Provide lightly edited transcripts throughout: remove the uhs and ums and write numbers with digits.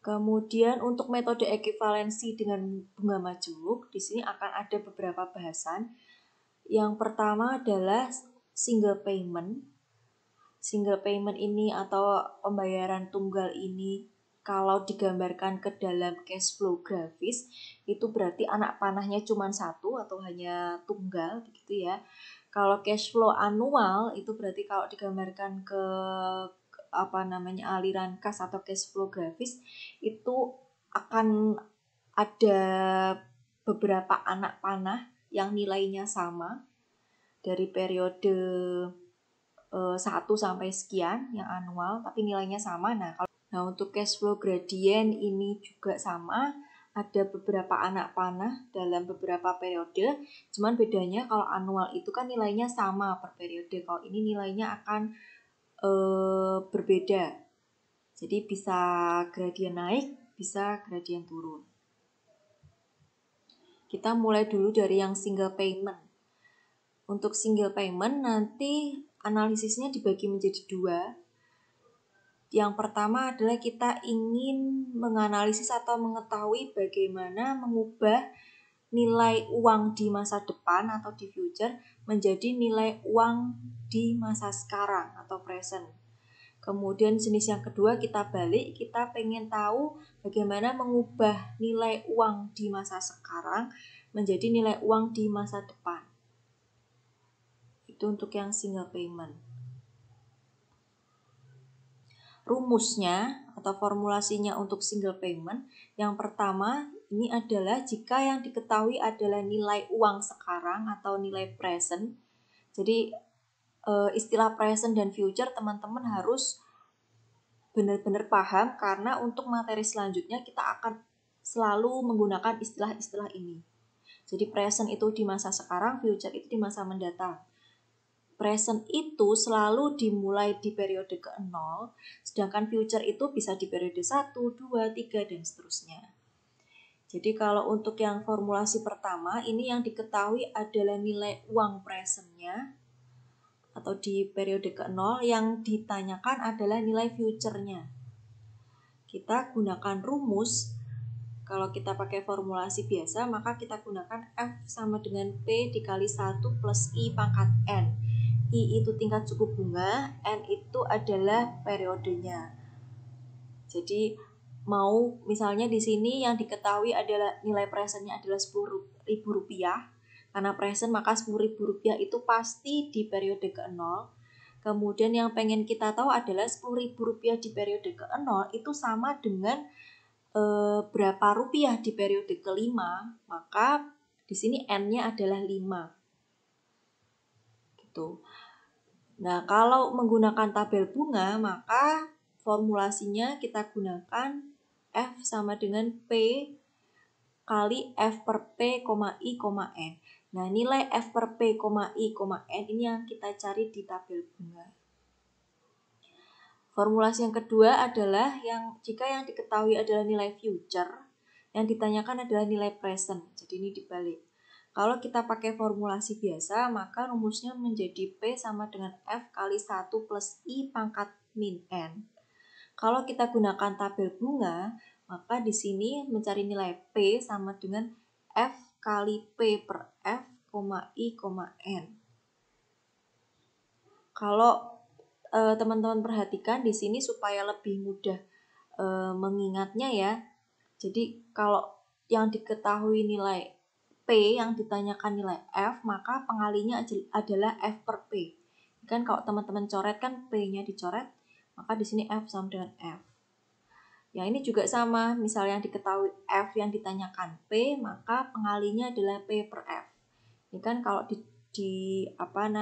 Kemudian untuk metode ekuivalensi dengan bunga majemuk, di sini akan ada beberapa bahasan. Yang pertama adalah single payment. Single payment ini atau pembayaran tunggal ini kalau digambarkan ke dalam cash flow grafis, itu berarti anak panahnya cuma satu atau hanya tunggal begitu ya. Kalau cash flow annual itu berarti kalau digambarkan ke aliran kas atau cash flow grafis itu akan ada beberapa anak panah yang nilainya sama dari periode 1 sampai sekian yang annual tapi nilainya sama. Nah, untuk cash flow gradient ini juga sama, ada beberapa anak panah dalam beberapa periode, cuman bedanya kalau annual itu kan nilainya sama per periode, kalau ini nilainya akan berbeda. Jadi bisa gradien naik, bisa gradien turun. Kita mulai dulu dari yang single payment. Untuk single payment nanti analisisnya dibagi menjadi dua. Yang pertama adalah kita ingin menganalisis atau mengetahui bagaimana mengubah nilai uang di masa depan atau di future menjadi nilai uang di masa sekarang atau present. Kemudian jenis yang kedua kita balik, kita pengen tahu bagaimana mengubah nilai uang di masa sekarang menjadi nilai uang di masa depan. Itu untuk yang single payment. Rumusnya atau formulasinya untuk single payment, yang pertama ini adalah jika yang diketahui adalah nilai uang sekarang atau nilai present. Jadi istilah present dan future teman-teman harus benar-benar paham karena untuk materi selanjutnya kita akan selalu menggunakan istilah-istilah ini. Jadi present itu di masa sekarang, future itu di masa mendatang. Present itu selalu dimulai di periode ke-0, sedangkan future itu bisa di periode 1, 2, 3, dan seterusnya. Jadi kalau untuk yang formulasi pertama, ini yang diketahui adalah nilai uang presentnya, atau di periode ke-0, yang ditanyakan adalah nilai future-nya. Kita gunakan rumus, kalau kita pakai formulasi biasa, maka kita gunakan F sama dengan P dikali 1 plus I pangkat N. I itu tingkat suku bunga, N itu adalah periodenya. Jadi mau misalnya di sini yang diketahui adalah nilai presentnya adalah Rp10.000. Karena present maka Rp10.000 itu pasti di periode ke-0. Kemudian yang pengen kita tahu adalah Rp10.000 di periode ke-0 itu sama dengan berapa rupiah di periode ke-5. Maka di sini N-nya adalah 5. Gitu. Nah, kalau menggunakan tabel bunga, maka formulasinya kita gunakan F sama dengan P kali F per P, I, N. Nah, nilai F per P, I, N ini yang kita cari di tabel bunga. Formulasi yang kedua adalah jika yang diketahui adalah nilai future, yang ditanyakan adalah nilai present. Jadi ini dibalik. Kalau kita pakai formulasi biasa, maka rumusnya menjadi P sama dengan F kali 1 plus I pangkat min N. Kalau kita gunakan tabel bunga, maka di sini mencari nilai P sama dengan F kali P per F, I, N. Kalau teman-teman perhatikan di sini supaya lebih mudah mengingatnya ya. Jadi kalau yang diketahui nilai P yang ditanyakan nilai F, maka pengalinya adalah F per P. Kan kalau teman-teman coret kan P-nya dicoret, maka di sini F sama dengan F. Yang ini juga sama, misalnya yang diketahui F yang ditanyakan P, maka pengalinya adalah P per F. Ini kan kalau dikalikan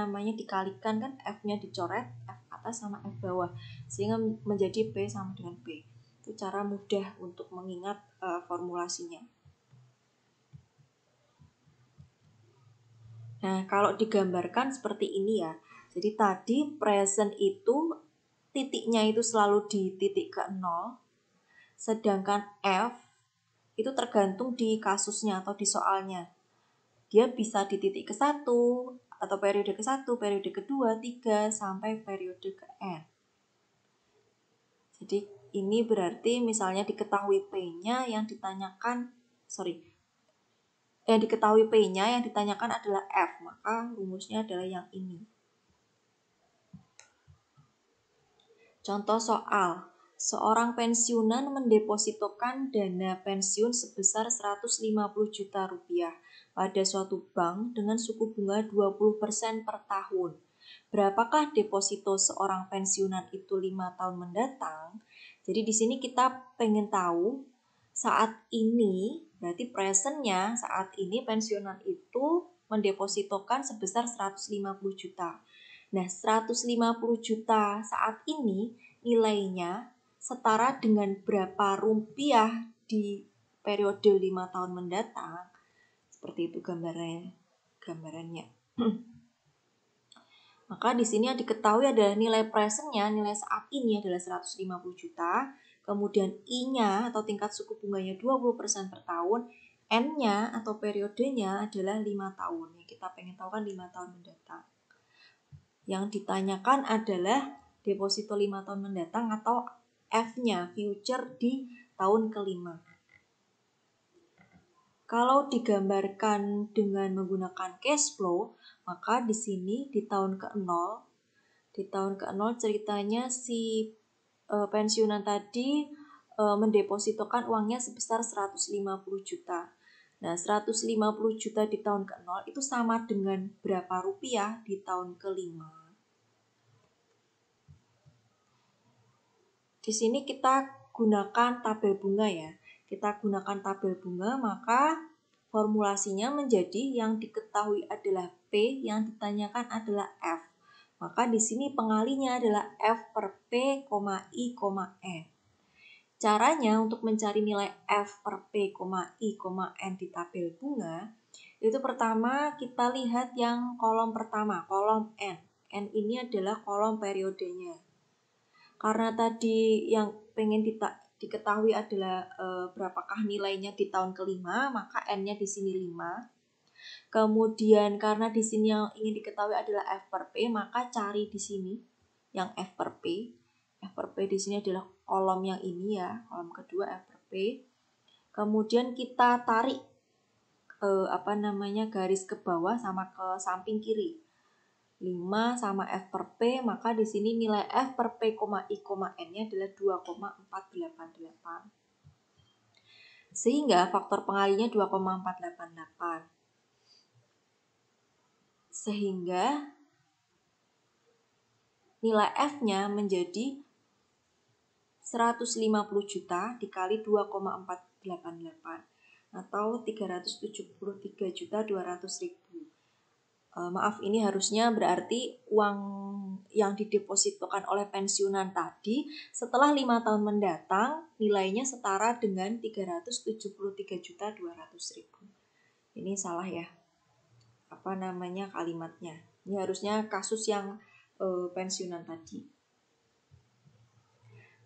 kan F-nya dicoret, F atas sama F bawah, sehingga menjadi P sama dengan P. Itu cara mudah untuk mengingat formulasinya. Nah, kalau digambarkan seperti ini ya. Jadi tadi present itu titiknya itu selalu di titik ke-0. Sedangkan F itu tergantung di kasusnya atau di soalnya. Dia bisa di titik ke-1 atau periode ke-1, periode ke-2, 3, sampai periode ke-N. Jadi Ini berarti misalnya diketahui P-nya yang diketahui P-nya yang ditanyakan adalah F, maka rumusnya adalah yang ini. Contoh soal, seorang pensiunan mendepositokan dana pensiun sebesar 150 juta rupiah pada suatu bank dengan suku bunga 20% per tahun. Berapakah deposito seorang pensiunan itu 5 tahun mendatang? Jadi di sini kita pengen tahu saat ini, berarti presentnya saat ini pensiunan itu mendepositokan sebesar 150 juta. Nah, 150 juta saat ini nilainya setara dengan berapa rupiah di periode 5 tahun mendatang. Seperti itu gambarannya. Maka di sini yang diketahui adalah nilai presentnya, nilai saat ini adalah 150 juta. Kemudian I-nya atau tingkat suku bunganya 20% per tahun. N-nya atau periodenya adalah 5 tahun. Kita pengen tahu kan 5 tahun mendatang. Yang ditanyakan adalah deposito 5 tahun mendatang atau F-nya, future di tahun kelima. Kalau digambarkan dengan menggunakan cash flow, maka di sini di tahun ke-0 ceritanya si pensiunan tadi mendepositokan uangnya sebesar 150 juta. Nah, 150 juta di tahun ke-0 itu sama dengan berapa rupiah di tahun kelima. Di sini kita gunakan tabel bunga ya. Kita gunakan tabel bunga, maka formulasinya menjadi yang diketahui adalah P, yang ditanyakan adalah F. Maka di sini pengalinya adalah F per P, I, N. Caranya untuk mencari nilai F per P, I, N di tabel bunga, itu pertama kita lihat yang kolom pertama, kolom N. N ini adalah kolom periodenya. Karena tadi yang pengen diketahui adalah berapakah nilainya di tahun kelima, maka N-nya di sini 5. Kemudian karena di sini yang ingin diketahui adalah F per P, maka cari di sini yang F per P. F per P di sini adalah kolom yang ini ya, kolom kedua F per P. Kemudian kita tarik garis ke bawah sama ke samping kiri. 5 sama F per P, maka di sini nilai F per P, I, N-nya adalah 2,488. Sehingga faktor pengalinya 2,488. Sehingga nilai F-nya menjadi 150 juta dikali 2,488 atau 373.200.000. Maaf, ini harusnya berarti uang yang didepositokan oleh pensiunan tadi setelah 5 tahun mendatang nilainya setara dengan 373.200.000. Ini salah ya. Kalimatnya. Ini harusnya kasus yang pensiunan tadi.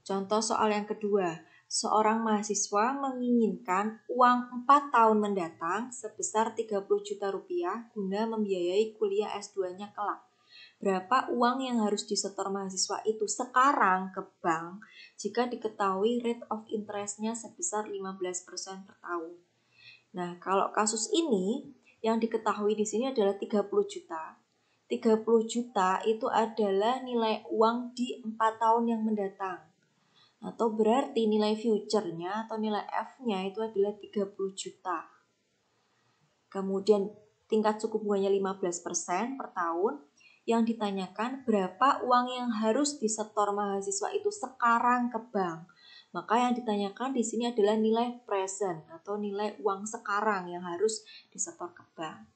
Contoh soal yang kedua. Seorang mahasiswa menginginkan uang 4 tahun mendatang sebesar 30 juta rupiah guna membiayai kuliah S2-nya kelak. Berapa uang yang harus disetor mahasiswa itu sekarang ke bank jika diketahui rate of interest-nya sebesar 15% per tahun? Nah, kalau kasus ini yang diketahui di sini adalah 30 juta. 30 juta itu adalah nilai uang di 4 tahun yang mendatang. Atau berarti nilai future-nya atau nilai F-nya itu adalah 30 juta. Kemudian tingkat suku bunganya 15% per tahun. Yang ditanyakan berapa uang yang harus disetor mahasiswa itu sekarang ke bank. Maka yang ditanyakan di sini adalah nilai present atau nilai uang sekarang yang harus disetor ke bank.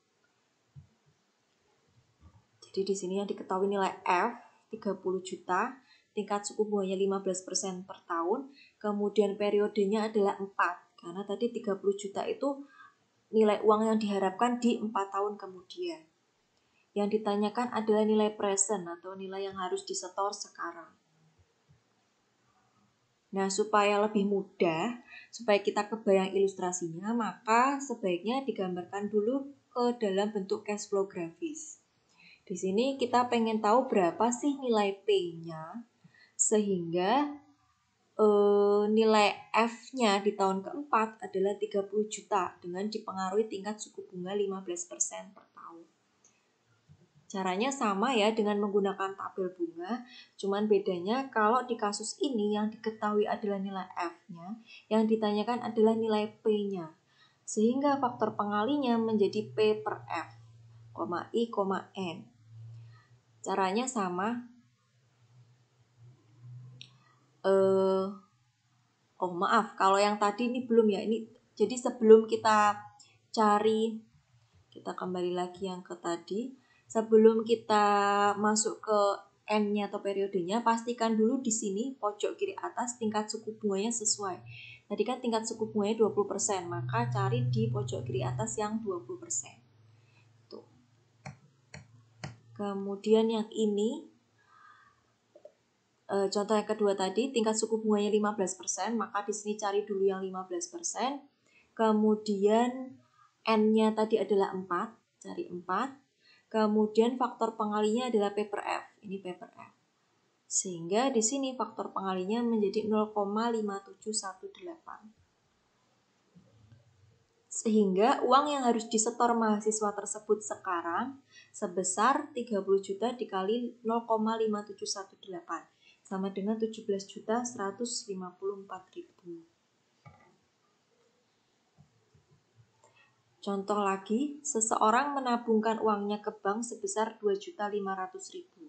Jadi di sini yang diketahui nilai F 30 juta. Tingkat suku bunganya 15% per tahun, kemudian periodenya adalah 4, karena tadi 30 juta itu nilai uang yang diharapkan di 4 tahun kemudian. Yang ditanyakan adalah nilai present atau nilai yang harus disetor sekarang. Nah, supaya lebih mudah, supaya kita kebayang ilustrasinya, maka sebaiknya digambarkan dulu ke dalam bentuk cash flow grafis. Di sini kita pengen tahu berapa sih nilai P-nya, sehingga nilai F-nya di tahun keempat adalah 30 juta dengan dipengaruhi tingkat suku bunga 15% per tahun. Caranya sama ya dengan menggunakan tabel bunga, cuman bedanya kalau di kasus ini yang diketahui adalah nilai F-nya, yang ditanyakan adalah nilai P-nya. Sehingga faktor pengalinya menjadi P per F, I, N. Caranya sama. Maaf, kalau yang tadi ini belum ya. Ini jadi sebelum kita cari, kita kembali lagi yang ke tadi. Sebelum kita masuk ke N-nya atau periodenya, pastikan dulu di sini pojok kiri atas tingkat suku bunganya sesuai. Tadi kan tingkat suku bunganya 20%, maka cari di pojok kiri atas yang 20%. Tuh. Kemudian yang ini, contoh yang kedua tadi, tingkat suku bunganya 15%, maka di sini cari dulu yang 15%. Kemudian N-nya tadi adalah 4, cari 4. Kemudian faktor pengalinya adalah P per F, ini P per F. Sehingga di sini faktor pengalinya menjadi 0,5718. Sehingga uang yang harus disetor mahasiswa tersebut sekarang sebesar 30 juta dikali 0,5718 sama dengan 17.154.000. Contoh lagi, seseorang menabungkan uangnya ke bank sebesar 2.500.000.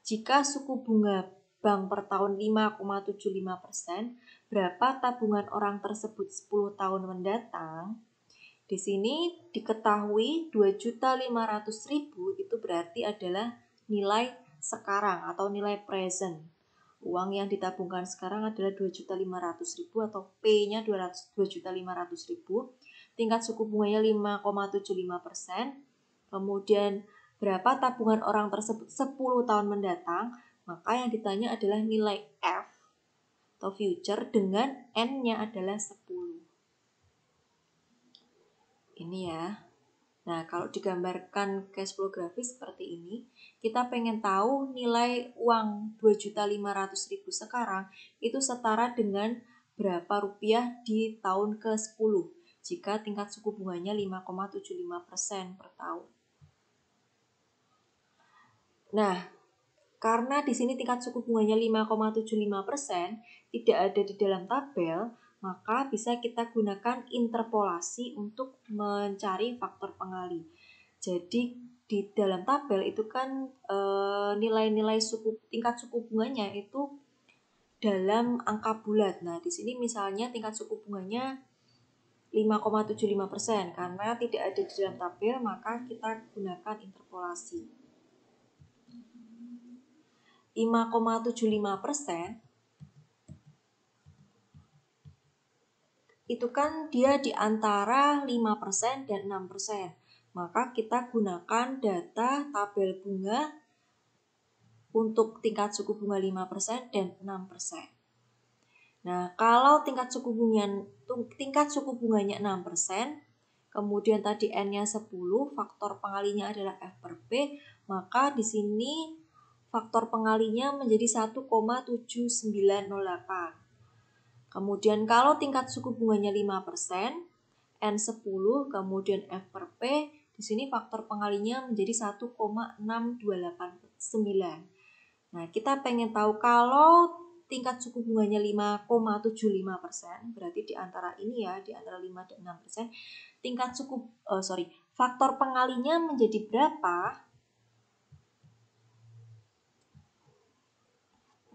Jika suku bunga bank per tahun 5,75%, berapa tabungan orang tersebut 10 tahun mendatang? Di sini diketahui 2.500.000 itu berarti adalah nilai sekarang atau nilai present. Uang yang ditabungkan sekarang adalah 2.500.000 atau P-nya 2.500.000. Tingkat suku bunganya 5,75%. Kemudian berapa tabungan orang tersebut 10 tahun mendatang? Maka yang ditanya adalah nilai F atau future dengan N-nya adalah 10. Ini ya. Nah, kalau digambarkan cash flow grafis seperti ini, kita pengen tahu nilai uang 2.500.000 sekarang itu setara dengan berapa rupiah di tahun ke-10 jika tingkat suku bunganya 5,75% per tahun. Nah, karena di sini tingkat suku bunganya 5,75% tidak ada di dalam tabel, maka bisa kita gunakan interpolasi untuk mencari faktor pengali. Jadi di dalam tabel itu kan nilai-nilai tingkat suku bunganya itu dalam angka bulat. Nah, di sini misalnya tingkat suku bunganya 5,75%. Karena tidak ada di dalam tabel, maka kita gunakan interpolasi. 5,75% itu kan dia di antara 5% dan 6%. Maka kita gunakan data tabel bunga untuk tingkat suku bunga 5% dan 6%. Nah, kalau tingkat suku bunganya 6%, kemudian tadi N-nya 10, faktor pengalinya adalah F per P, maka di sini faktor pengalinya menjadi 1,7908. Kemudian kalau tingkat suku bunganya 5%, N 10, kemudian F per P, di sini faktor pengalinya menjadi 1,6289. Nah, kita pengen tahu kalau tingkat suku bunganya 5,75%, berarti di antara ini ya, di antara 5 dan 6%, faktor pengalinya menjadi berapa?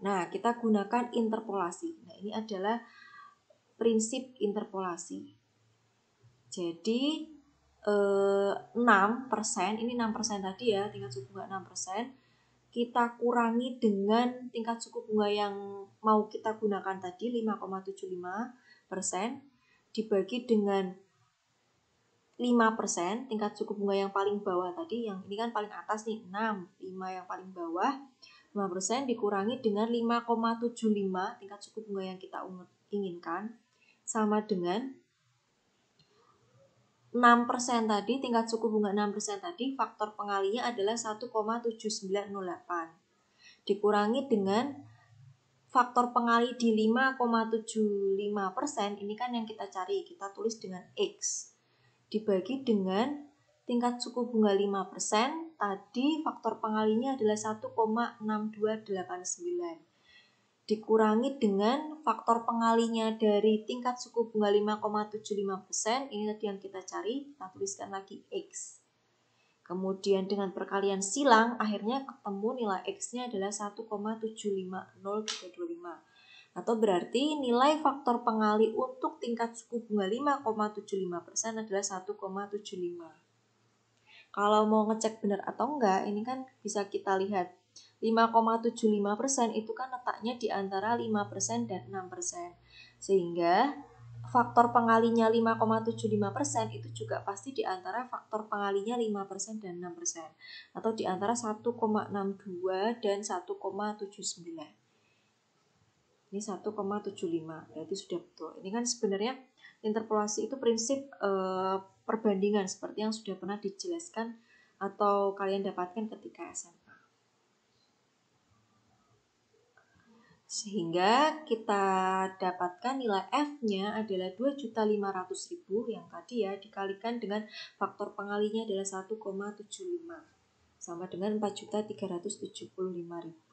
Nah, kita gunakan interpolasi. Nah, ini adalah prinsip interpolasi. Jadi 6%, ini 6% tadi ya, tingkat suku bunga 6%, kita kurangi dengan tingkat suku bunga yang mau kita gunakan tadi 5,75%, dibagi dengan 5%, tingkat suku bunga yang paling bawah tadi, yang ini kan paling atas nih, 6, 5 yang paling bawah, 5% dikurangi dengan 5,75 tingkat suku bunga yang kita inginkan, sama dengan 6% tadi, tingkat suku bunga 6% tadi, faktor pengalinya adalah 1,7908. Dikurangi dengan faktor pengali di 5,75%, ini kan yang kita cari, kita tulis dengan X. Dibagi dengan tingkat suku bunga 5%, tadi faktor pengalinya adalah 1,6289. Dikurangi dengan faktor pengalinya dari tingkat suku bunga 5,75%, ini tadi yang kita cari, kita tuliskan lagi X. Kemudian dengan perkalian silang, akhirnya ketemu nilai X-nya adalah 1,750325. Atau berarti nilai faktor pengali untuk tingkat suku bunga 5,75% adalah 1,75. Kalau mau ngecek benar atau enggak, ini kan bisa kita lihat. 5,75% itu kan letaknya di antara 5% dan 6%. Sehingga faktor pengalinya 5,75% itu juga pasti di antara faktor pengalinya 5% dan 6%. Atau di antara 1,62 dan 1,79. Ini 1,75, berarti sudah betul. Ini kan sebenarnya interpolasi itu prinsip perbandingan seperti yang sudah pernah dijelaskan atau kalian dapatkan ketika SMA. Sehingga kita dapatkan nilai F-nya adalah 2.500.000 yang tadi ya, dikalikan dengan faktor pengalinya adalah 1,75 sama dengan 4.375.000.